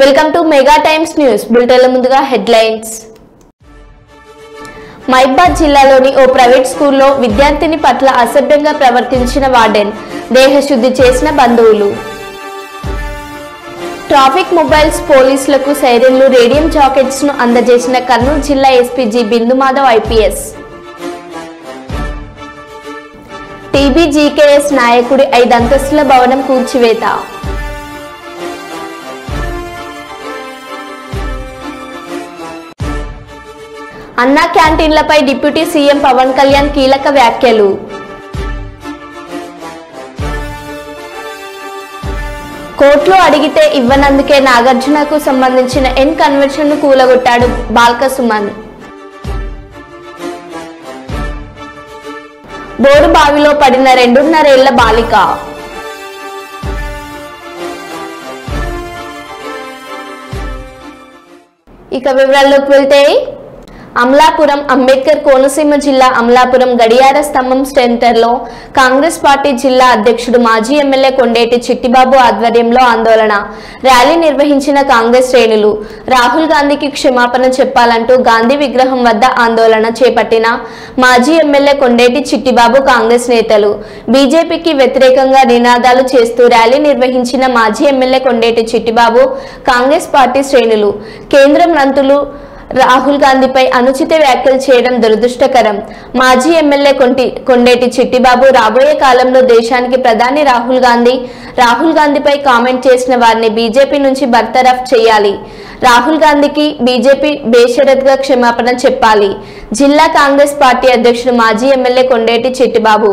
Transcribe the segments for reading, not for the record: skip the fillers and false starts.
Welcome to mega times news బులెటిన్ల ముందుగా headlines. మైబాద్ జిల్లాలోని ఓ ప్రైవేట్ స్కూల్లో విద్యార్థిని పట్ల అసభ్యంగా ప్రవర్తించిన వార్డెన్, దేహశుద్ధి చేసిన బంధువులు. ట్రాఫిక్ మొబైల్స్ పోలీసులకు సైరన్లు, రేడియం జాకెట్స్ ను అందజేసిన కర్నూలు జిల్లా SP G Bindu Madhav IPS. TBGKS నాయకుడి 5 అంతస్తుల భవనం కూల్చివేత. అన్నా క్యాంటీన్లపై డిప్యూటీ సీఎం పవన్ కళ్యాణ్ కీలక వ్యాఖ్యలు. కోర్టులో అడిగితే ఇవ్వనందుకే నాగార్జునకు సంబంధించిన కన్వెన్షన్ ను కూలగొట్టాడు బాల్క సుమన్. బోరు బావిలో పడిన 2.5 ఏళ్ల బాలిక. ఇక వివరాల్లోకి వెళ్తే, అమలాపురం అంబేద్కర్ కోనసీమ జిల్లా అమలాపురం గడియార స్తంభం సెంటర్లో కాంగ్రెస్ పార్టీ జిల్లా అధ్యక్షుడు మాజీ ఎమ్మెల్యే కొండేటి చిట్టిబాబు ఆధ్వర్యంలో ఆందోళన ర్యాలీ నిర్వహించిన కాంగ్రెస్ శ్రేణులు. రాహుల్ గాంధీకి క్షమాపణ చెప్పాలంటూ గాంధీ విగ్రహం వద్ద ఆందోళన చేపట్టిన మాజీ ఎమ్మెల్యే కొండేటి చిట్టిబాబు కాంగ్రెస్ నేతలు. బీజేపీకి వ్యతిరేకంగా నినాదాలు చేస్తూ ర్యాలీ నిర్వహించిన మాజీ ఎమ్మెల్యే కొండేటి చిట్టిబాబు కాంగ్రెస్ పార్టీ శ్రేణులు కేంద్ర మంత్రులు రాహుల్ గాంధీపై అనుచిత వ్యాఖ్యలు చేయడం దురదృష్టకరం. మాజీ ఎమ్మెల్యే కొండేటి చిట్టిబాబు రాబోయే కాలంలో దేశానికి ప్రధాని రాహుల్ గాంధీపై కామెంట్ చేసిన వారిని బీజేపీ నుంచి బర్తరఫ్ చేయాలి. రాహుల్ గాంధీకి బీజేపీ బేషరతుగా క్షమాపణ చెప్పాలి. జిల్లా కాంగ్రెస్ పార్టీ అధ్యక్షుడు మాజీ ఎమ్మెల్యే కొండేటి చిట్టిబాబు.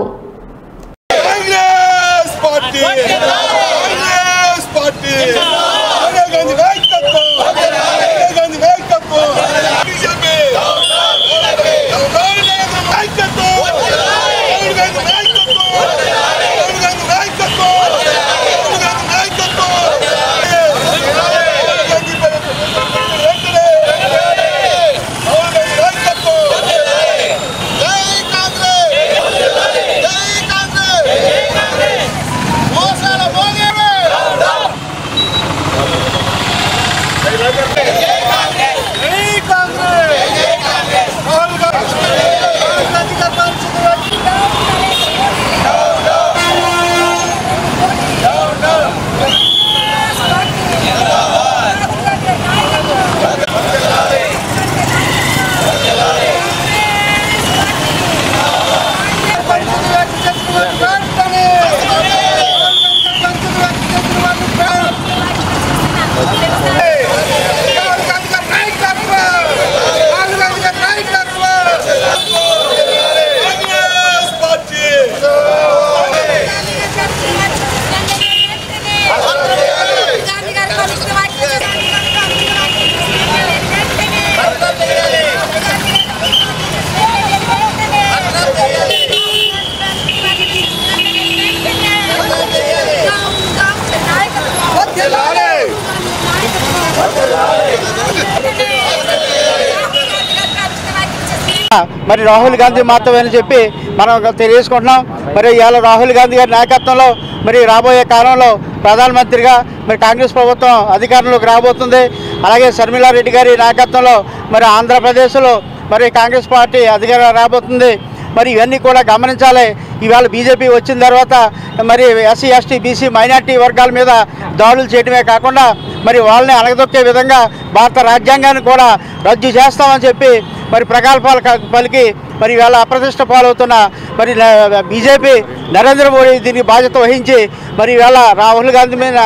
మరి రాహుల్ గాంధీ మాత్రమే అని చెప్పి మనం తెలియజేసుకుంటున్నాం. మరి ఇవాళ రాహుల్ గాంధీ గారి నాయకత్వంలో మరి రాబోయే కాలంలో ప్రధానమంత్రిగా మరి కాంగ్రెస్ ప్రభుత్వం అధికారంలోకి రాబోతుంది. అలాగే శర్మిలారెడ్డి గారి నాయకత్వంలో మరి ఆంధ్రప్రదేశ్లో మరి కాంగ్రెస్ పార్టీ అధికారం రాబోతుంది. మరి ఇవన్నీ కూడా గమనించాలి. ఇవాళ బీజేపీ వచ్చిన తర్వాత మరి ఎస్సీ, ఎస్టీ, బీసీ, మైనార్టీ వర్గాల మీద దాడులు చేయడమే కాకుండా మరి వాళ్ళని అణగదొక్కే విధంగా భారత రాజ్యాంగాన్ని కూడా రద్దు చేస్తామని చెప్పి మరి ప్రగల్భాలు పలికి మరి ఇవాళ అప్రతిష్ట పాలవుతున్న మరి బీజేపీ నరేంద్ర మోడీ దీనికి బాధ్యత వహించి మరి ఇవాళ రాహుల్ గాంధీ మీద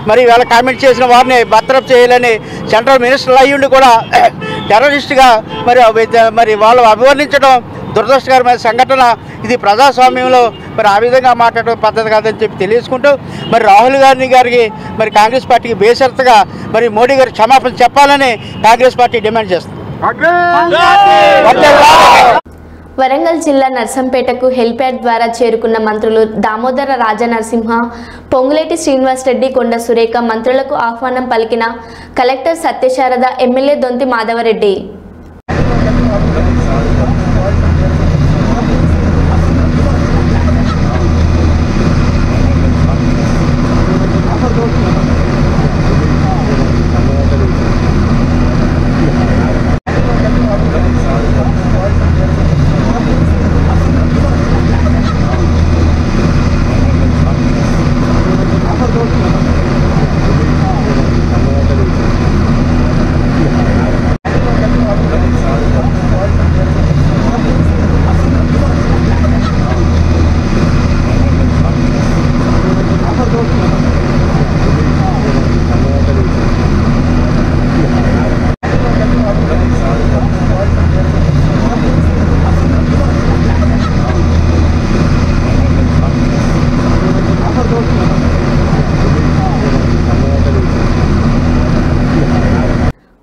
మరి ఇవాళ కామెంట్ చేసిన వారిని బర్తరఫ్ చేయాలని సెంట్రల్ మినిస్టర్ అయ్యుండి కూడా టెర్రరిస్ట్గా మరి వాళ్ళు అభివర్ణించడం దురదృష్టకరమైన సంఘటన. ఇది ప్రజాస్వామ్యంలో మరి ఆ విధంగా మాట్లాడడం పద్ధతి కాదని చెప్పి తెలియజేసుకుంటూ మరి రాహుల్ గాంధీ గారికి మరి కాంగ్రెస్ పార్టీకి బేషరతుగా మరి మోడీ గారు క్షమాపణ చెప్పాలని కాంగ్రెస్ పార్టీ డిమాండ్ చేస్తుంది. వరంగల్ జిల్లా నర్సంపేటకు హెలిప్యాడ్ ద్వారా చేరుకున్న మంత్రులు దామోదర రాజనరసింహ, పొంగులేటి శ్రీనివాస్ రెడ్డి, కొండ సురేఖ మంత్రులకు ఆహ్వానం పలికిన కలెక్టర్ సత్యశారద, ఎమ్మెల్యే దొంతి మాధవరెడ్డి.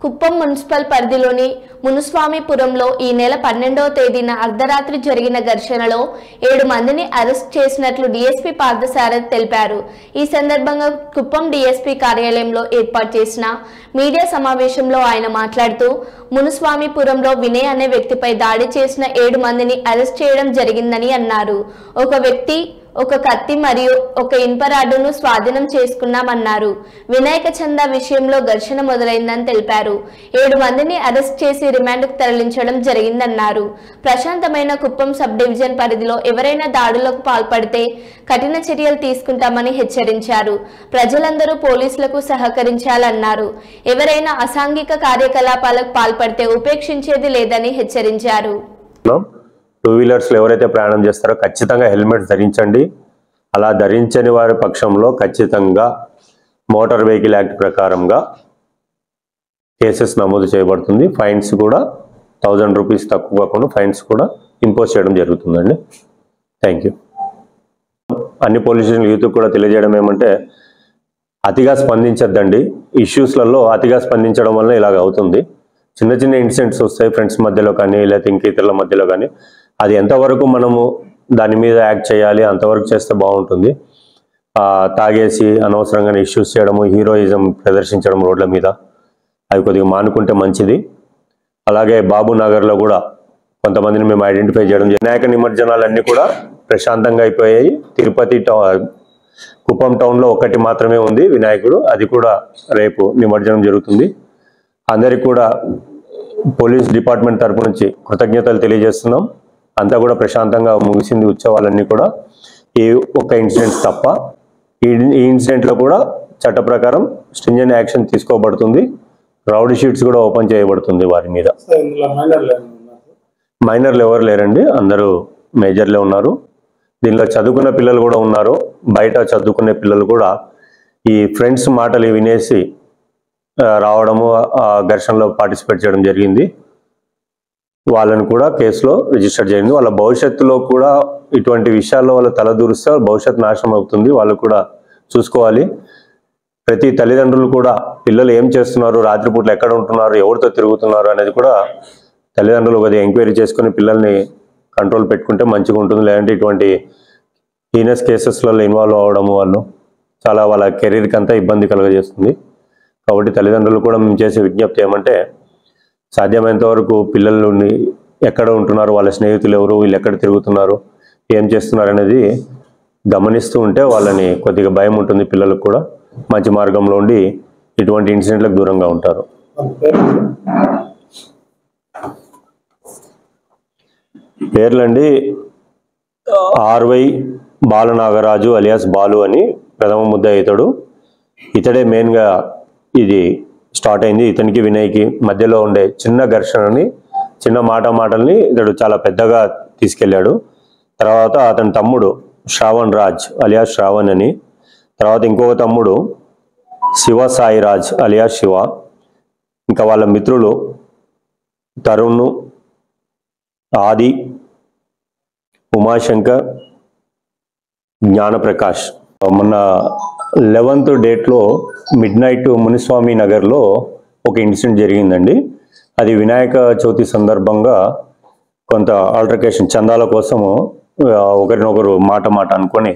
కుప్పం మున్సిపల్ పరిధిలోని మునుస్వామిపురంలో ఈ నెల 12వ తేదీన అర్ధరాత్రి జరిగిన ఘర్షణలో 7 మందిని అరెస్ట్ చేసినట్లు డీఎస్పీ పార్థసారథి తెలిపారు. ఈ సందర్భంగా కుప్పం డీఎస్పీ కార్యాలయంలో ఏర్పాటు చేసిన మీడియా సమావేశంలో ఆయన మాట్లాడుతూ మునుస్వామిపురంలో వినయ్ అనే వ్యక్తిపై దాడి చేసిన 7 మందిని అరెస్ట్ చేయడం జరిగిందని అన్నారు. ఒక వ్యక్తి, ఒక కత్తి మరియు ఒక ఇనుప రాడ్డును స్వాధీనం చేసుకున్నామన్నారు. వినాయక చందా విషయంలో ఘర్షణ మొదలైందని తెలిపారు. 7 మందిని అరెస్ట్ చేసి రిమాండ్కు తరలించడం జరిగిందన్నారు. ప్రశాంతమైన కుప్పం సబ్ డివిజన్ పరిధిలో ఎవరైనా దాడులకు పాల్పడితే కఠిన చర్యలు తీసుకుంటామని హెచ్చరించారు. ప్రజలందరూ పోలీసులకు సహకరించాలన్నారు. ఎవరైనా అసాంఘిక కార్యకలాపాలకు పాల్పడితే ఉపేక్షించేది లేదని హెచ్చరించారు. 2 వీలర్స్లో ఎవరైతే ప్రయాణం చేస్తారో ఖచ్చితంగా హెల్మెట్ ధరించండి. అలా ధరించని వారి పక్షంలో ఖచ్చితంగా మోటార్ వెహికల్ యాక్ట్ ప్రకారంగా కేసెస్ నమోదు చేయబడుతుంది. ఫైన్స్ కూడా 1000 రూపీస్ తక్కువ కాకుండా ఫైన్స్ కూడా ఇంపోజ్ చేయడం జరుగుతుందండి. Thank you. అన్ని పోలీస్ స్టేషన్ యూత్కి కూడా తెలియజేయడం ఏమంటే అతిగా స్పందించద్దండి. ఇష్యూస్లలో అతిగా స్పందించడం వల్ల ఇలాగ అవుతుంది. చిన్న చిన్న ఇన్సిడెంట్స్ వస్తాయి ఫ్రెండ్స్ మధ్యలో కానీ లేకపోతే ఇంక ఇతరుల మధ్యలో కానీ. అది ఎంతవరకు మనము దాని మీద యాక్ట్ చేయాలి అంతవరకు చేస్తే బాగుంటుంది. తాగేసి అనవసరంగా ఇష్యూస్ చేయడము, హీరోయిజం ప్రదర్శించడం రోడ్ల మీద అవి కొద్దిగా మానుకుంటే మంచిది. అలాగే బాబు నగర్లో కూడా కొంతమందిని మేము ఐడెంటిఫై చేయడం జరిగింది. వినాయక నిమజ్జనాలన్నీ కూడా ప్రశాంతంగా అయిపోయాయి. తిరుపతి కుప్పం టౌన్లో ఒకటి మాత్రమే ఉంది వినాయకుడు, అది కూడా రేపు నిమజ్జనం జరుగుతుంది. అందరికి కూడా పోలీస్ డిపార్ట్మెంట్ తరపు నుంచి కృతజ్ఞతలు తెలియజేస్తున్నాం. అంతా కూడా ప్రశాంతంగా ముగిసింది ఉత్సవాలన్నీ కూడా. ఈ ఒక్క ఇన్సిడెంట్ తప్ప ఈ ఇన్సిడెంట్లో కూడా చట్ట ప్రకారం స్ట్రింజెంట్ యాక్షన్ తీసుకోబడుతుంది. రౌడీ షీట్స్ కూడా ఓపెన్ చేయబడుతుంది వారి మీద. మైనర్లు ఎవరు లేరండి, అందరూ మేజర్లే ఉన్నారు. దీనిలో చదువుకున్న పిల్లలు కూడా ఉన్నారు. బయట చదువుకునే పిల్లలు కూడా ఈ ఫ్రెండ్స్ మాటలు వినేసి రావడము, ఆ ఘర్షణలో పార్టిసిపేట్ చేయడం జరిగింది. వాళ్ళని కూడా కేసులో రిజిస్టర్ చేయండి. వాళ్ళ భవిష్యత్తులో కూడా ఇటువంటి విషయాల్లో వాళ్ళ తలదూరిస్తే భవిష్యత్తు నాశనం అవుతుంది. వాళ్ళు కూడా చూసుకోవాలి. ప్రతి తల్లిదండ్రులు కూడా పిల్లలు ఏం చేస్తున్నారు, రాత్రిపూట్లు ఎక్కడ ఉంటున్నారు, ఎవరితో తిరుగుతున్నారు అనేది కూడా తల్లిదండ్రులు కొద్దిగా ఎంక్వైరీ చేసుకుని పిల్లల్ని కంట్రోల్ పెట్టుకుంటే మంచిగా ఉంటుంది. లేదంటే ఇటువంటి హీనస్ కేసెస్లలో ఇన్వాల్వ్ అవ్వడము వాళ్ళు చాలా వాళ్ళ కెరీర్కి అంతా ఇబ్బంది కలుగజేస్తుంది. కాబట్టి తల్లిదండ్రులు కూడా మేము చేసే విజ్ఞప్తి ఏమంటే సాధ్యమైనంత వరకు పిల్లలు ఎక్కడ ఉంటున్నారు, వాళ్ళ స్నేహితులు ఎవరు, వీళ్ళు ఎక్కడ తిరుగుతున్నారు, ఏం చేస్తున్నారు అనేది గమనిస్తూ ఉంటే వాళ్ళని కొద్దిగా భయం ఉంటుంది. పిల్లలకు కూడా మంచి మార్గంలో ఉండి ఇటువంటి ఇన్సిడెంట్లకు దూరంగా ఉంటారు. పేర్లండి ఆర్వై బాలనాగరాజు అలియాస్ బాలు అని ప్రథమ ముద్దాయి ఇతడు. ఇతడే మెయిన్గా ఇది స్టార్ట్ అయింది. ఇతనికి వినయ్కి మధ్యలో ఉండే చిన్న ఘర్షణని, చిన్న మాటల్ని ఇతడు చాలా పెద్దగా తీసుకెళ్ళాడు. తర్వాత అతని తమ్ముడు శ్రావణ్ రాజ్ అలియాస్ శ్రావణ్ అని, తర్వాత ఇంకొక తమ్ముడు శివ సాయి రాజ్ అలియాస్ శివ, ఇంకా వాళ్ళ మిత్రులు తరుణ్, ఆది, ఉమాశంకర్, జ్ఞానప్రకాష్. మొన్న 11th డేట్లో మిడ్నైట్ మునిస్వామి నగర్లో ఒక ఇన్సిడెంట్ జరిగిందండి. అది వినాయక చవితి సందర్భంగా కొంత ఆల్టర్కేషన్ చందాల కోసము ఒకరినొకరు మాట అనుకొని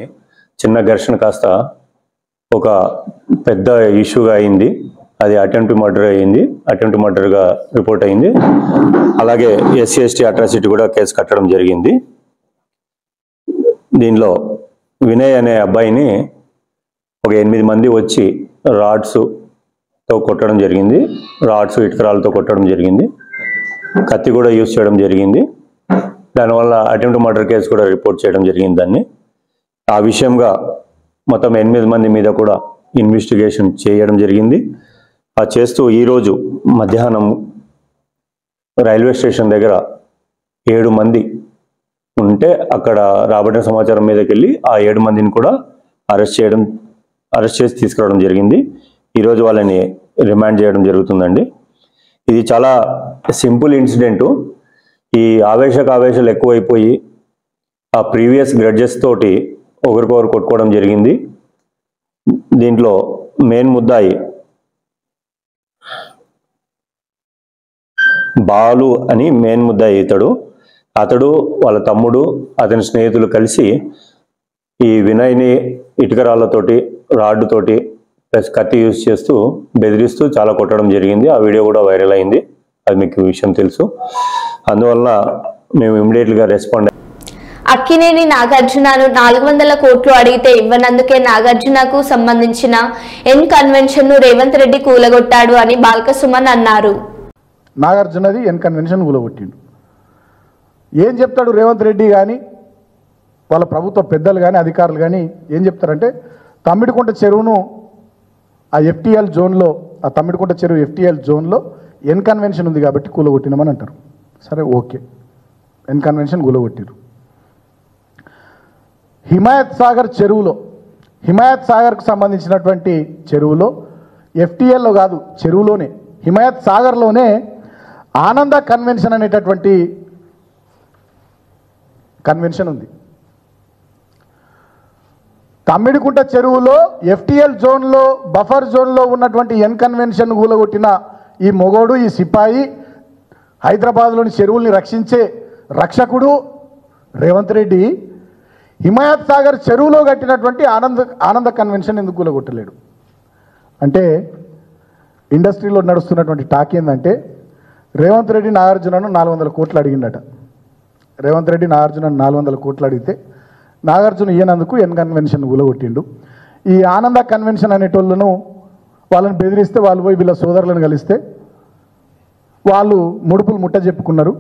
చిన్న ఘర్షణ కాస్త ఒక పెద్ద ఇష్యూగా అయింది. అది అటెంప్ట్ మర్డర్ అయింది, అటెంప్ట్ మర్డర్గా రిపోర్ట్ అయింది. అలాగే SC/ST అట్రాసిటీ కూడా కేసు కట్టడం జరిగింది. దీనిలో వినయ్ అనే అబ్బాయిని ఒక 8 మంది వచ్చి రాడ్స్తో కొట్టడం జరిగింది. రాడ్స్ ఇటుకరాలతో కొట్టడం జరిగింది. కత్తి కూడా యూజ్ చేయడం జరిగింది. దానివల్ల అటెంప్ట్ మర్డర్ కేసు కూడా రిపోర్ట్ చేయడం జరిగింది. దాన్ని ఆ విషయంగా మొత్తం 8 మంది మీద కూడా ఇన్వెస్టిగేషన్ చేయడం జరిగింది. ఆ చేస్తూ ఈరోజు మధ్యాహ్నం రైల్వే స్టేషన్ దగ్గర 7 మంది ఉంటే అక్కడ రాబడిన సమాచారం మీదకి వెళ్ళి ఆ 7 మందిని కూడా అరెస్ట్ చేసి తీసుకురావడం జరిగింది. ఈరోజు వాళ్ళని రిమాండ్ చేయడం జరుగుతుందండి. ఇది చాలా సింపుల్ ఇన్సిడెంటు. ఈ ఆవేశాలు ఎక్కువైపోయి ఆ ప్రీవియస్ గ్రడ్జెస్ తోటి ఒకరికొకరు కొట్టుకోవడం జరిగింది. దీంట్లో మెయిన్ ముద్దాయి బాలు అని మెయిన్ ముద్దాయి ఇతడు. అతడు వాళ్ళ తమ్ముడు అతని స్నేహితులు కలిసి ఈ వినయ్ని ఇటుకరాళ్ళతోటి రాడ్ తోటి ప్లస్ కత్తి యూజ్ చేస్తూ బెదిరిస్తూ చాలా కొట్టడం జరిగింది. ఆ వీడియో కూడా వైరల్ అయింది, అది మీకు విషయం తెలుసు. అందువలన మేము ఇమ్మీడియట్గా రెస్పాండ్. అక్కినేని నాగార్జునను 400 కోట్లు అడిగితే ఇవ్వనందుకే నాగార్జునకు సంబంధించిన ఎన్ కన్వెన్షన్ ను రేవంత్ రెడ్డి కూలగొట్టాడు అని బాల్కసుమన్ అన్నారు. నాగార్జునది ఎన్ కన్వెన్షన్ కూలగొట్టిండు. ఏం చెప్తాడు రేవంత్ రెడ్డి కానీ వాళ్ళ ప్రభుత్వ పెద్దలు కానీ అధికారులు కానీ ఏం చెప్తారంటే తమ్మిడికుంట చెరువును ఆ ఎఫ్టీఎల్ జోన్లో, ఆ తమ్మిడికుంట చెరువు ఎఫ్టీఎల్ జోన్లో ఎన్ కన్వెన్షన్ ఉంది కాబట్టి కూలగొట్టినామని అంటారు. సరే, ఓకే, ఎన్ కన్వెన్షన్ కూలగొట్టిరు. హిమాయత్ సాగర్ చెరువులో, హిమాయత్ సాగర్కు సంబంధించినటువంటి చెరువులో ఎఫ్టీఎల్లో కాదు, చెరువులోనే హిమాయత్ సాగర్లోనే ఆనంద కన్వెన్షన్ అనేటటువంటి కన్వెన్షన్ ఉంది. తమ్మిడికుంట చెరువులో ఎఫ్టీఎల్ జోన్లో, బఫర్ జోన్లో ఉన్నటువంటి ఎన్ కన్వెన్షన్ కూలగొట్టిన ఈ మొగోడు, ఈ సిపాయి, హైదరాబాద్లోని చెరువుల్ని రక్షించే రక్షకుడు రేవంత్ రెడ్డి హిమాయత్ సాగర్ చెరువులో కట్టినటువంటి ఆనంద కన్వెన్షన్ ఎందుకు కూలగొట్టలేడు అంటే ఇండస్ట్రీలో నడుస్తున్నటువంటి టాక్ ఏంటంటే రేవంత్ రెడ్డి నాగార్జునను 400 కోట్లు అడిగిండట. రేవంత్ రెడ్డి నాగార్జునను 400 కోట్లు అడిగితే నాగార్జున ఈయనందుకు ఎన్ కన్వెన్షన్ కూలగొట్టిండు. ఈ ఆనంద కన్వెన్షన్ అనేటోళ్ళను వాళ్ళని బెదిరిస్తే వాళ్ళు పోయి వీళ్ళ సోదరులను కలిస్తే వాళ్ళు ముడుపులు ముట్ట చెప్పుకున్నారు.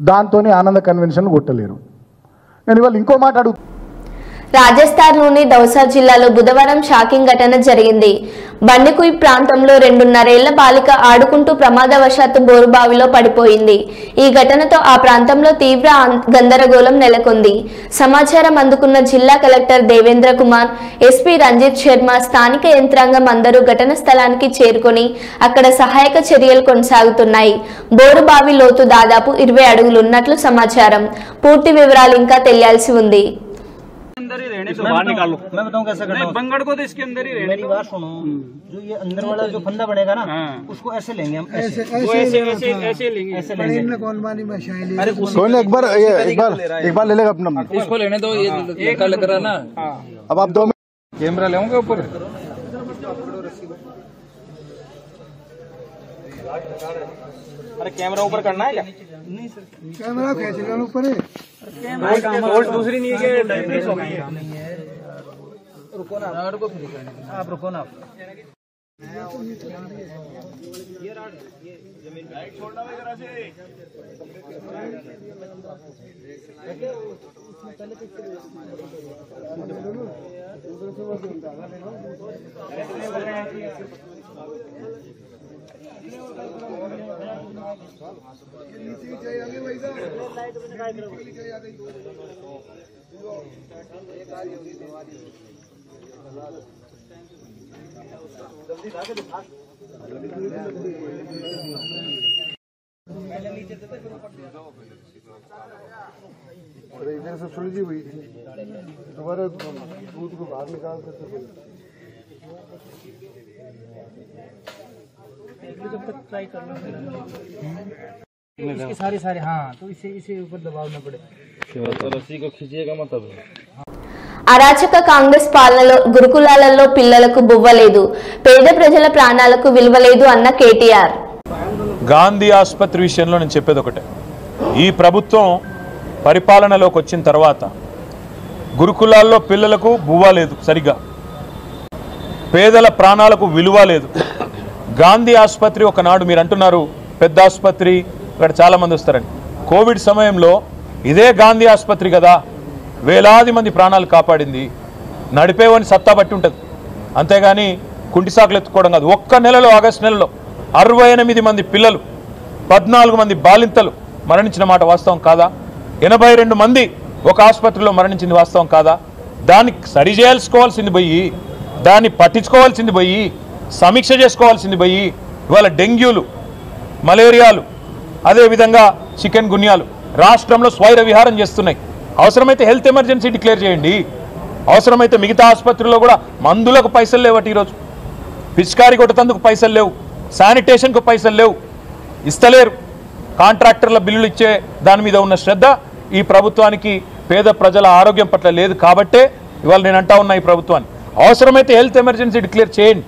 దాంతో ఆనంద కన్వెన్షన్ కొట్టలేరు. నేను ఇవాళ ఇంకో మాట అడుగు. రాజస్థాన్లోని దౌసా జిల్లాలో బుధవారం షాకింగ్ ఘటన జరిగింది. బండికుయి ప్రాంతంలో 2.5 ఏళ్ల బాలిక ఆడుకుంటూ ప్రమాదవశాత్తు బోరుబావిలో పడిపోయింది. ఈ ఘటనతో ఆ ప్రాంతంలో తీవ్ర గందరగోళం నెలకొంది. సమాచారం అందుకున్న జిల్లా కలెక్టర్ దేవేంద్ర కుమార్, ఎస్పీ రంజిత్ శర్మ, స్థానిక యంత్రాంగం అందరూ ఘటన స్థలానికి చేరుకొని అక్కడ సహాయక చర్యలు కొనసాగుతున్నాయి. బోరుబావి లోతు దాదాపు 20 అడుగులు ఉన్నట్లు సమాచారం. పూర్తి వివరాలు ఇంకా తెలియాల్సి ఉంది. अंदर ही रहने तो बाहर निकाल लो। मैं बताऊं कैसे करना है। बंगड़ को तो इसके अंदर ही रहने। मेरी बात सुनो, जो ये अंदर वाला जो फंदा बनेगा ना, उसको ऐसे लेंगे हम, ऐसे लेंगे, ऐसे लेंगे। कौन मानी में शायद अरे सोने एक बार ले लेगा अपना, इसको लेने दो, ये लग रहा ना। अब आप 2 कैमरा लेंगे ऊपर। अरे कैमरा ऊपर करना है क्या? नहीं सर, कैमरा कैसे करना ऊपर है? कैमरा दूसरी नहीं है, रुको ना, आप रुको ना। ये राड, ये जमीन राइट छोड़ना वगैरह से। इधर से सुलझी हुई थी, दोबारा दूध को बाहर निकाल कर जब तक ट्राई करना इसके सारे हाँ, तो इसे ऊपर दबाव न पड़े, रस्सी को खींचिएगा मतलब। అరాచక కాంగ్రెస్ పాలనలో గురుకులాలలో పిల్లలకు బువ్వలేదు, పేద ప్రజల ప్రాణాలకు విలువలేదు అన్న కేటీఆర్. గాంధీ ఆసుపత్రి విషయంలో నేను చెప్పేది ఒకటే, ఈ ప్రభుత్వం పరిపాలనలోకి వచ్చిన తర్వాత గురుకులాల్లో పిల్లలకు బువ్వ లేదు, సరిగా పేదల ప్రాణాలకు విలువ లేదు. గాంధీ ఆసుపత్రి ఒకనాడు మీరు అంటున్నారు పెద్ద ఆసుపత్రి, ఇక్కడ చాలామంది వస్తారని. కోవిడ్ సమయంలో ఇదే గాంధీ ఆసుపత్రి కదా వేలాది మంది ప్రాణాలు కాపాడింది. నడిపేవని సత్తా బట్టి ఉంటుంది, అంతేగాని కుంటి సాకులు ఎత్తుకోవడం కాదు. ఒక్క నెలలో, ఆగస్టు నెలలో 68 మంది పిల్లలు, 14 మంది బాలింతలు మరణించిన మాట వాస్తవం కాదా? 82 మంది ఒక ఆసుపత్రిలో మరణించింది వాస్తవం కాదా? దాన్ని సరిచేయాల్సుకోవాల్సింది పోయి, దాన్ని పట్టించుకోవాల్సింది పోయి, సమీక్ష చేసుకోవాల్సింది పోయి ఇవాళ డెంగ్యూలు, మలేరియాలు, అదేవిధంగా చికెన్ గున్యాలు రాష్ట్రంలో స్వైర విహారం చేస్తున్నాయి. అవసరమైతే హెల్త్ ఎమర్జెన్సీ డిక్లేర్ చేయండి. అవసరమైతే మిగతా ఆసుపత్రుల్లో కూడా మందులకు పైసలు లేవటి, ఈరోజు పిచికారి కొట్టేందుకు పైసలు లేవు, శానిటేషన్కు పైసలు లేవు, ఇస్తలేరు. కాంట్రాక్టర్ల బిల్లులు ఇచ్చే దాని మీద ఉన్న శ్రద్ధ ఈ ప్రభుత్వానికి పేద ప్రజల ఆరోగ్యం పట్ల లేదు కాబట్టే ఇవాళ నేను అంటా ఉన్నా ఈ ప్రభుత్వాన్ని అవసరమైతే హెల్త్ ఎమర్జెన్సీ డిక్లేర్ చేయండి,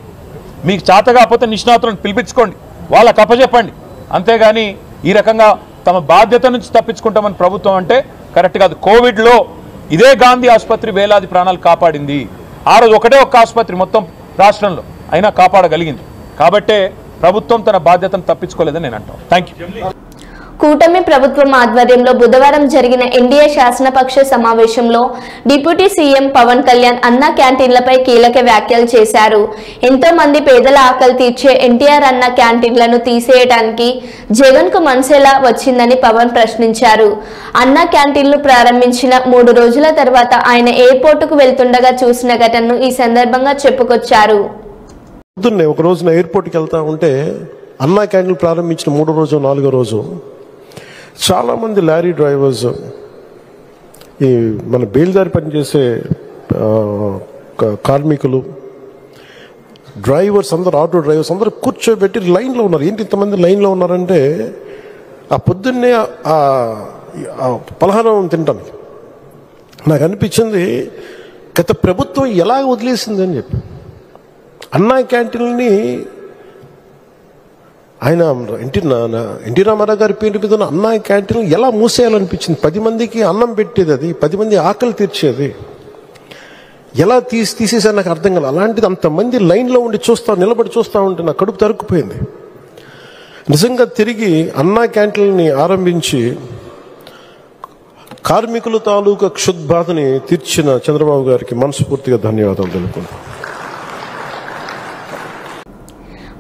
మీకు చేత కాకపోతే నిష్ణాతులను పిలిపించుకోండి, వాళ్ళకి అప్పచెప్పండి, అంతేగాని ఈ రకంగా తమ బాధ్యత నుంచి తప్పించుకుంటామని ప్రభుత్వం అంటే కరెక్ట్ కాదు. కోవిడ్లో ఇదే గాంధీ ఆసుపత్రి వేలాది ప్రాణాలు కాపాడింది. ఆ రోజు ఒకటే ఒక్క ఆసుపత్రి మొత్తం రాష్ట్రంలో అయినా కాపాడగలిగింది. కాబట్టే ప్రభుత్వం తన బాధ్యతను తప్పించుకోలేదని నేను అంటాను. Thank you. కూటమి ప్రభుత్వం ఆధ్వర్యంలో బుధవారం జరిగిన ఎన్డీఏ శాసనపక్ష సమావేశంలో డిప్యూటీ సీఎం పవన్ కళ్యాణ్ అన్నా క్యాంటీన్లపై కీలక వ్యాఖ్యలు చేశారు. ఎంతో మంది పేదల ఆకలి తీర్చే ఎన్టీఆర్ అన్న క్యాంటీన్లను తీసేయడానికి జగన్ కు మనసేలా వచ్చిందని పవన్ ప్రశ్నించారు. అన్నా క్యాంటీన్లు ప్రారంభించిన 3 రోజుల తర్వాత ఆయన ఎయిర్పోర్టుకు వెళ్తుండగా చూసిన ఘటనను ఈ సందర్భంగా చెప్పుకొచ్చారు. ఒక రోజున ఎయిర్పోర్ట్కి వెళ్తా ఉంటే అన్నా క్యాంటీన్ ప్రారంభించిన 3వ రోజు 4వ రోజు చాలామంది లారీ డ్రైవర్స్, ఈ మన బేల్దారి పనిచేసే కార్మికులు, డ్రైవర్స్ అందరూ, ఆటో డ్రైవర్స్ అందరూ కూర్చోబెట్టి లైన్లో ఉన్నారు. ఏంటి ఇంతమంది లైన్లో ఉన్నారంటే ఆ పొద్దున్నే ఆ పలహారం తింటాను. నాకు అనిపించింది గత ప్రభుత్వం ఎలా వదిలేసింది అని చెప్పి. అన్నా క్యాంటీన్ని ఆయన ఎన్టీ రామారావు గారి పేరు మీద ఉన్న అన్నా క్యాంటీన్ ఎలా మూసేయాలనిపించింది. 10 మందికి అన్నం పెట్టేది, అది 10 మంది ఆకలి తీర్చేది, ఎలా తీసేసారు నాకు అర్థం కాదు. అలాంటిది అంతమంది లైన్లో ఉండి నిలబడి చూస్తూ ఉంటే నా కడుపు తరుక్కుపోయింది. నిజంగా తిరిగి అన్నా క్యాంటీన్ని ఆరంభించి కార్మికుల తాలూకా క్షుద్బాధని తీర్చిన చంద్రబాబు గారికి మనస్ఫూర్తిగా ధన్యవాదాలు తెలుపుకుంటాను.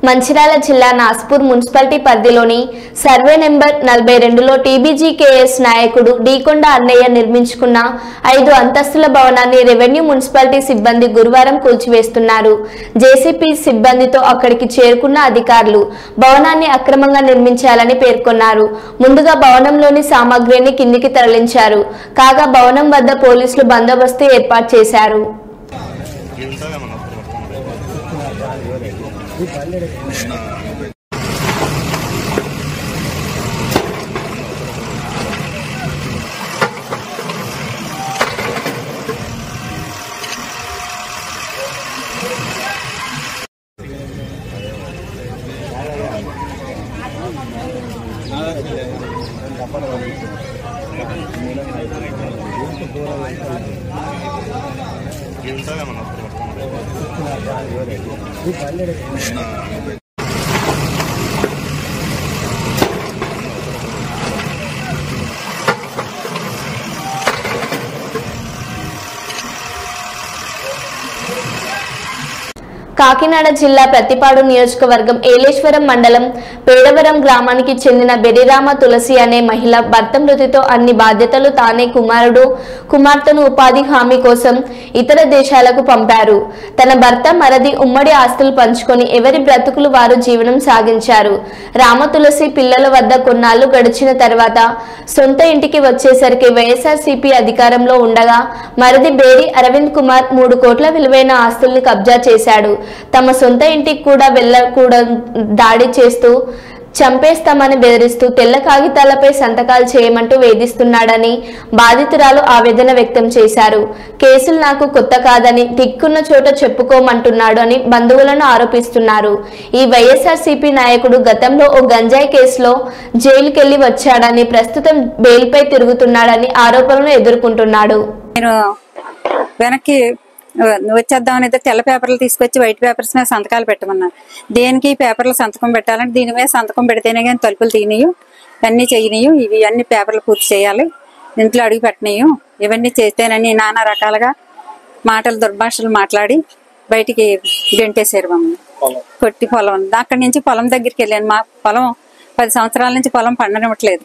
మంచిర్యాల జిల్లా నాస్పూర్ మున్సిపాలిటీ పరిధిలోని సర్వే నెంబర్ 42లో టీబీజీకేఎస్ నాయకుడు డీకొండ అన్నయ్య నిర్మించుకున్న 5 అంతస్తుల భవనాన్ని రెవెన్యూ మున్సిపాలిటీ సిబ్బంది గురువారం కూల్చివేస్తున్నారు. జేసీపీ సిబ్బందితో అక్కడికి చేరుకున్న అధికారులు భవనాన్ని అక్రమంగా నిర్మించాలని పేర్కొన్నారు. ముందుగా భవనంలోని సామాగ్రిని కిందికి తరలించారు. కాగా భవనం వద్ద పోలీసులు బందోబస్తు ఏర్పాటు చేశారు. కాకినాడ జిల్లా ప్రతిపాడు నియోజకవర్గం ఏలేశ్వరం మండలం పేడవరం గ్రామానికి చెందిన బెరిరామ తులసి అనే మహిళ భర్త మృతితో అన్ని బాధ్యతలు తానే కుమార్తెను ఉపాధి హామీ కోసం ఇతర దేశాలకు పంపారు. తన భర్త మరది ఉమ్మడి ఆస్తులు పంచుకొని ఎవరి బ్రతుకులు వారు జీవనం సాగించారు. రామ తులసి పిల్లల వద్ద కొన్నాళ్లు గడిచిన తర్వాత సొంత ఇంటికి వచ్చేసరికి వైఎస్ఆర్సీపీ అధికారంలో ఉండగా మరది బేరి అరవింద్ కుమార్ 3 కోట్ల విలువైన ఆస్తుల్ని కబ్జా చేశాడు. తమ సొంత ఇంటికి కూడా వెళ్ళకూడదు దాడి చేస్తూ చంపేస్తామని బెదిరిస్తూ తెల్ల కాగితాలపై సంతకాలు చేయమంటూ వేధిస్తున్నాడని బాధితురాలు ఆవేదన వ్యక్తం చేశారు. కేసులు నాకు కొత్త కాదని దిక్కున్న చోట చెప్పుకోమంటున్నాడు అని బంధువులను ఆరోపిస్తున్నారు. ఈ వైఎస్ఆర్సీపీ నాయకుడు గతంలో ఓ గంజాయి కేసులో జైలుకెళ్లి వచ్చాడని ప్రస్తుతం బెయిల్పై తిరుగుతున్నాడని ఆరోపణలు ఎదుర్కొంటున్నాడు. వెనక్కి వచ్చేద్దామని అయితే తెల్ల పేపర్లు తీసుకొచ్చి వైట్ పేపర్స్ మీద సంతకాలు పెట్టమన్నారు. దేనికి పేపర్లు సంతకం పెట్టాలంటే దీని మీద సంతకం పెడితేనే కానీ తలుపులు తీయనియు, అన్నీ చేయనియు, ఇవి అన్ని పేపర్లు పూర్తి చేయాలి, ఇంట్లో అడుగు పెట్టనియు, ఇవన్నీ చేస్తేనని నానా రకాలుగా మాటలు దుర్భాషలు మాట్లాడి బయటికి గెంటేసారు మమ్మల్ని. కొట్టి పొలం అక్కడి నుంచి పొలం దగ్గరికి వెళ్ళాను. మా పొలం 10 సంవత్సరాల నుంచి పొలం పండనివ్వట్లేదు.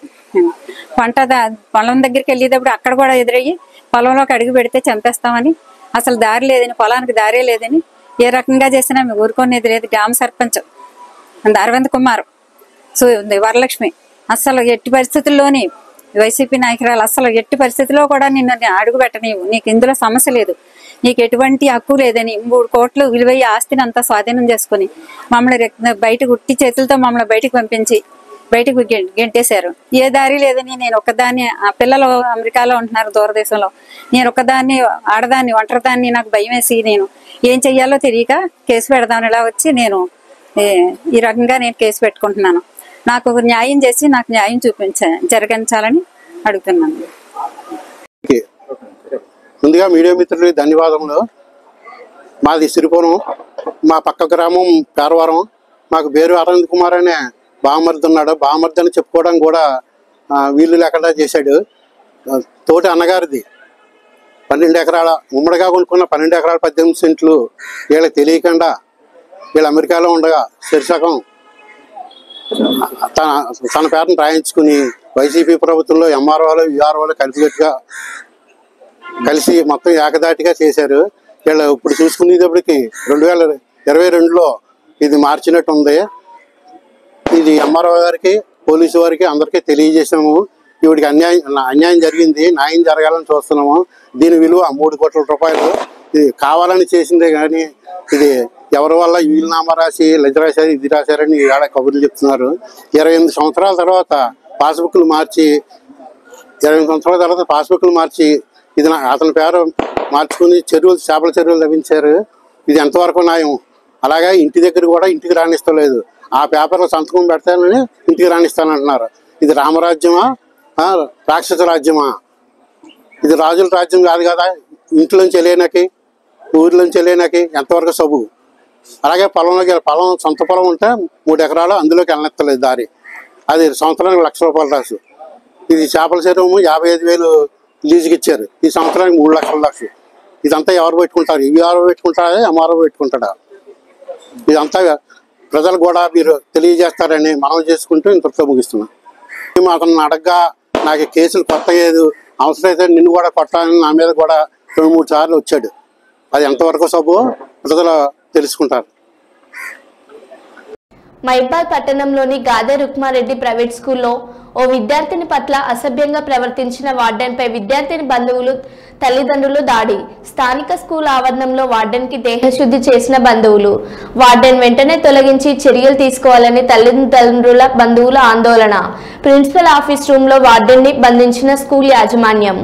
పొలం దగ్గరికి వెళ్ళేటప్పుడు అక్కడ కూడా ఎదురయ్యి పొలంలోకి అడుగు పెడితే చంపేస్తామని, అసలు దారి లేదని, పొలానికి దారే లేదని, ఏ రకంగా చేసినా మేము ఊరుకునేది లేదు. గ్రామ సర్పంచ్ అరవింద్ కుమార్, వరలక్ష్మి అసలు ఎట్టి పరిస్థితుల్లోని వైసీపీ నాయకురాలు అసలు ఎట్టి పరిస్థితుల్లో కూడా నిన్ను అడుగు పెట్టనివ్వు, నీకు ఇందులో సమస్య లేదు, నీకు ఎటువంటి హక్కు లేదని 3 కోట్లు విలువయ్యే ఆస్తిని అంతా స్వాధీనం చేసుకుని మమ్మల్ని బయటకు ఉట్టి చేతులతో మమ్మల్ని బయటకు పంపించి బయటకు గెంటేశారు. ఏ దారి లేదని నేను ఒక్కదాన్ని, ఆ పిల్లలు అమెరికాలో ఉంటున్నారు దూరదేశంలో, నేను ఒక్కదాన్ని ఆడదాన్ని ఒంటరిదాన్ని, నాకు భయం వేసి నేను ఏం చెయ్యాలో తెలియక కేసు పెడదామని ఇలా వచ్చి నేను ఈ రకంగా నేను కేసు పెట్టుకుంటున్నాను. నాకు న్యాయం చేసి నాకు న్యాయం జరిగించాలని అడుగుతున్నాను. ముందుగా మీడియా మిత్రులకి ధన్యవాదములు. మాది సిరిపురం, మా పక్క గ్రామం పేరవరం. మాకు పేరు అరవింద్ కుమార్ అనే బామర్ది ఉన్నాడు. బామర్ది అని చెప్పుకోవడం కూడా వీళ్ళు లేకుండా చేశాడు. తోటి అన్నగారిది 12 ఎకరాల ఉమ్మడిగా కొనుక్కున్న 12 ఎకరాల 18 సెంట్లు వీళ్ళకి తెలియకుండా వీళ్ళు అమెరికాలో ఉండగా శీర్షకం తన పేరును రాయించుకుని వైసీపీ ప్రభుత్వంలో ఎంఆర్ఓలు విఆర్ఓలు కలిసి మొత్తం ఏకదాటిగా చేశారు. వీళ్ళు ఇప్పుడు చూసుకునేటప్పటికి 2022లో ఇది మార్చినట్టు ఉంది. ఇది ఎంఆర్ఓ గారికి, పోలీసు వారికి అందరికీ తెలియజేసాము. వీడికి అన్యాయం జరిగింది, న్యాయం జరగాలని చూస్తున్నాము. దీని విలువ 3 కోట్ల రూపాయలు. ఇది కావాలని చేసిందే కానీ ఇది ఎవరి వల్ల వీలునామా రాసి లెజ రాశారు, ఇది రాశారని ఈవేళ కబుర్లు చెప్తున్నారు. 28 సంవత్సరాల తర్వాత పాస్బుక్లు మార్చి ఇది అతని పేరు మార్చుకుని చేపల చెరువులు లభించారు. ఇది ఎంతవరకు న్యాయం? అలాగే ఇంటి దగ్గర కూడా ఇంటికి రాణిస్తలేదు. ఆ పేపర్లో సంతకం పెడతానని ఇంటికి రాణిస్తానంటున్నారు. ఇది రామరాజ్యమా, రాక్షస రాజ్యమా? ఇది రాజుల రాజ్యం కాదు కదా. ఇంట్లోంచి వెళ్ళేనాకి, ఊరిలోంచి వెళ్ళేనాకి ఎంతవరకు సబు? అలాగే పొలం సొంత పొలం ఉంటే 3 ఎకరాలు అందులోకి వెళ్ళనెత్తలేదు దారి. అది సంవత్సరానికి ₹1,00,000 రాసు. ఇది చేపల చెరువు 55,000 లీజుకి ఇచ్చారు. ఈ సంవత్సరానికి 3 లక్షలు. ఇదంతా ఎవరు పెట్టుకుంటారు? ఈవీఆర్ఓ పెట్టుకుంటారా, ఎంఆర్ఓ పెట్టుకుంటాడా? ఇదంతా ప్రజలు కూడా మీరు తెలియజేస్తారని మనం చేసుకుంటూ ఇంతటితో ముగిస్తున్నాం. అతను అడగ్గా నాకు కేసులు కొట్టలేదు, అవసరమైతే నిన్ను కూడా కొట్టాలని నా మీద కూడా 2-3 సార్లు వచ్చాడు. అది ఎంతవరకు సబు ప్రజలు తెలుసుకుంటారు. మైబాద్ పట్టణంలోని గాదె రుక్మారెడ్డి ప్రైవేట్ స్కూల్లో ఓ విద్యార్థిని పట్ల అసభ్యంగా ప్రవర్తించిన వార్డెన్పై విద్యార్థిని బంధువులు, తల్లిదండ్రులు దాడి. స్థానిక స్కూల్ ఆవరణంలో వార్డెన్కి దేహశుద్ధి చేసిన బంధువులు. వార్డెన్ వెంటనే తొలగించి చర్యలు తీసుకోవాలని తల్లిదండ్రుల బంధువుల ఆందోళన. ప్రిన్సిపల్ ఆఫీస్ రూమ్లో వార్డెన్ని బంధించిన స్కూల్ యాజమాన్యం.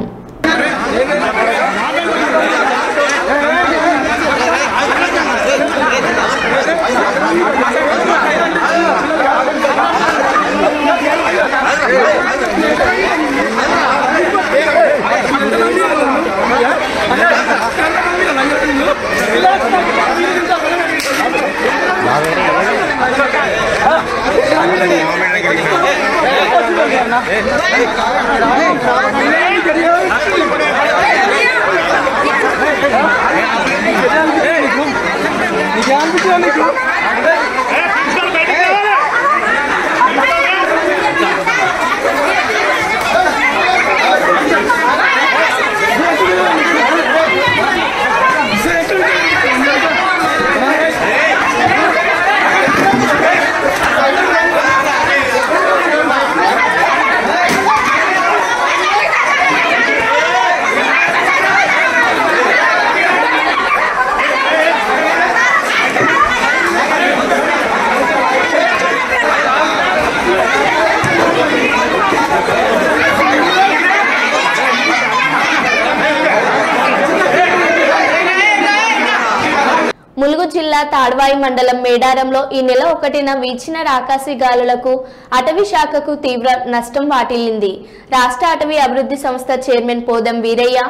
ములుగు జిల్లా తాడ్వాయి మండలం మేడారంలో ఈ నెల 1న వీచిన రాకాసి గాలులకు అటవీ శాఖకు తీవ్ర నష్టం వాటిల్లింది. రాష్ట్ర అటవీ అభివృద్ధి సంస్థ చైర్మన్ పోదం వీరయ్య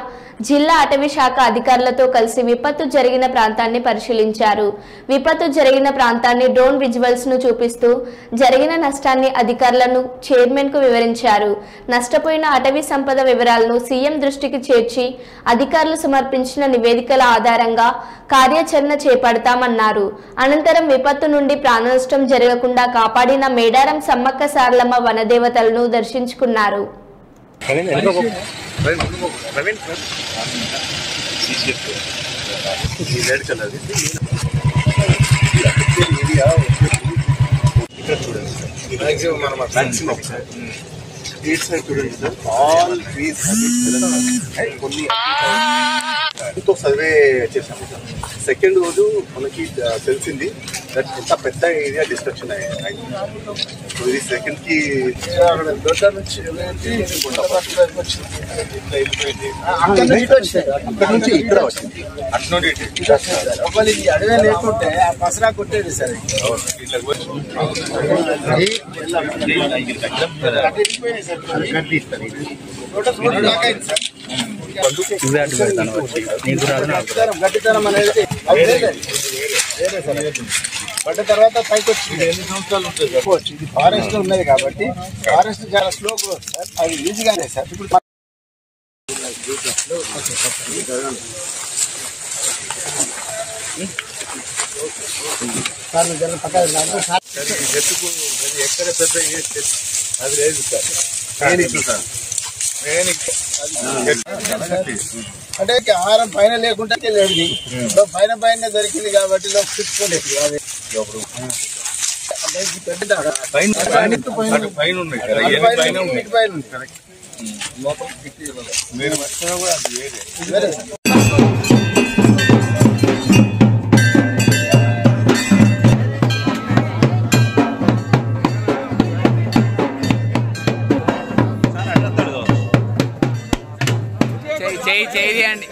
జిల్లా అటవీ శాఖ అధికారులతో కలిసి విపత్తు జరిగిన ప్రాంతాన్ని పరిశీలించారు. విపత్తు జరిగిన ప్రాంతాన్ని డ్రోన్ విజువల్స్ ను చూపిస్తూ జరిగిన నష్టాన్ని అధికారులను చైర్మన్ కు వివరించారు. నష్టపోయిన అటవీ సంపద వివరాలను సీఎం దృష్టికి చేర్చి అధికారులు సమర్పించిన నివేదికల ఆధారంగా కార్యాచరణ చేపడతామన్నారు. అనంతరం విపత్తు నుండి ప్రాణ నష్టం జరగకుండా కాపాడిన మేడారం సమ్మక్క సారలమ్మ వనదేవతలను దర్శించుకున్నారు. All trees have been ఎంతో సర్వే చేశాము సార్. సెకండ్ రోజు మనకి తెలిసింది దట్ ఎంత పెద్ద ఏరియా డిస్ట్రక్షన్ అయింది. సో ఇది సెకండ్కి అక్కడ నుంచి ఇక్కడ వచ్చింది. అట్నుండి అడవే లేకుంటే పసరా కొట్టేది సార్. గట్టితనం అనేది పడ్డ తర్వాత పైకి వచ్చింది. 8 సంవత్సరాలు ఉంటుంది సార్. ఇది ఫారెస్ట్ ఉన్నది కాబట్టి ఫారెస్ట్ చాలా స్లో గ్రోత్ సార్. అది ఈజీగానే సార్. ఇప్పుడు ఎక్కడ పెద్ద అది లేదు సార్. అంటే ఆహారం పైన లేకుండా లేదు, పైన దొరికింది కాబట్టి చేయండి.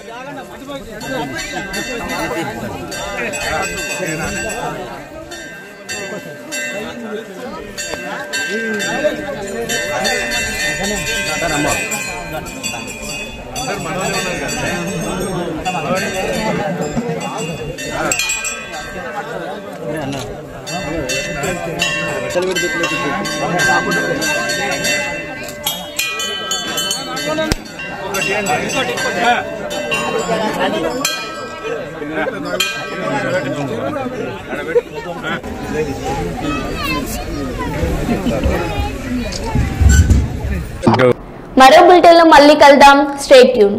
మరో బులెటిన్లో మళ్ళీ కలుద్దాం. Stay tune.